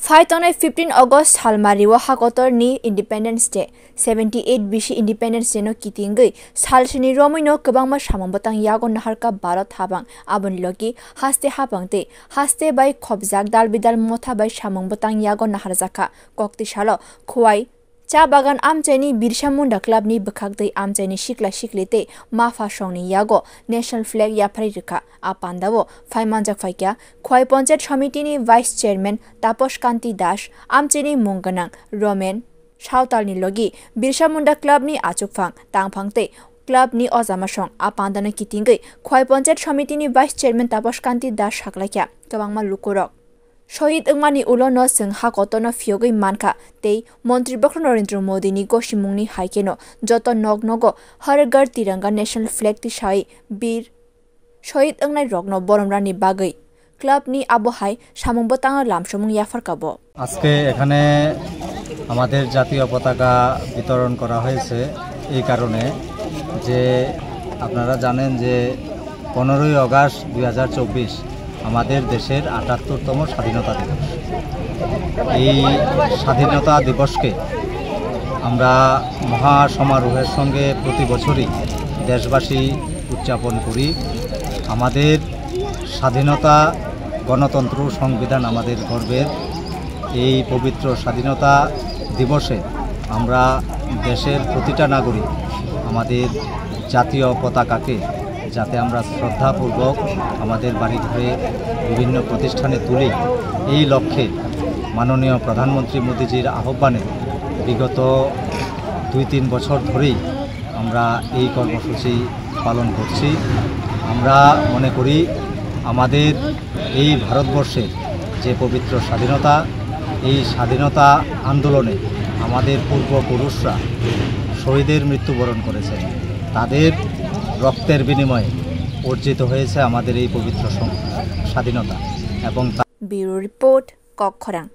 Faitone 15 August halmari wa hakotor ni Independence Day 78 BC Independence Day no kitingui salsini romoi no kabangma samang batang yagon naharka Bharat habang abon logi haste habangte haste bai khobjak dal bidal motha bai samang batang yagon naharjaka kokti salo khwai cha bagan amchaini Birsa Munda club ni bkhakdei amchaini sikla siklite mafa songni yago national flag yaphari rika apandavo phaimanjak phaikya khwai panchayat samiti ni vice chairman Taposh Kanti Das amchaini mungganang Roman Shautal ni logi Birsa Munda club ni achukphang tangphangte club ni ojamasong apandana kitingei khwai panchayat samiti ni vice chairman Taposh Kanti Das haklakya kabangma lukorok Shohid Ungmani Ulono Singh Hakotono Fiogui Manka Te Montri Bakro Narendra Modi ni Goshimungni Haikeno Joto Nognogo Haragar Tiranga National Flag Ti Shai Bir Shohid Ungnai Rogno Boromrani Bagai Club ni Abohai Samung Botanga Lamsomung Yafar Kabo আজকে এখানে আমাদের জাতীয় পতাকা বিতরণ করা হয়েছে এই কারণে যে আপনারা জানেন যে 15ই আগস্ট 2024 আমাদের দেশের ৭৮তম স্বাধীনতা দিবস। এই স্বাধীনতা দিবসকে আমরা মহা সমারোহের সঙ্গে প্রতি বছরই দেশবাসী উদযাপন করি। আমাদের স্বাধীনতা গণতন্ত্র সংবিধান আমাদের গর্বের। এই পবিত্র স্বাধীনতা দিবসে আমরা দেশের প্রতিটা নাগরিক আমাদের জাতীয় পতাকাকে যাতে আমরা শ্রদ্ধাপূর্বক আমাদের বাড়ি ঘরে বিভিন্ন প্রতিষ্ঠানে তুলি এই লক্ষ্যে মাননীয় প্রধানমন্ত্রী মোদিজির আহ্বানে বিগত 2-3 বছর ধরেই আমরা এই কর্মসূচি পালন করছি। আমরা মনে করি আমাদের এই ভারতবর্ষের যে পবিত্র স্বাধীনতা এই স্বাধীনতা আন্দোলনে আমাদের পূর্বপুরুষরা শহীদের মৃত্যুবরণ করেছেন, তাদের রক্তের বিনিময়ে অর্জিত হয়েছে আমাদের এই পবিত্র স্বাধীনতা এবং ব্যুরো রিপোর্ট কক্ষরাং।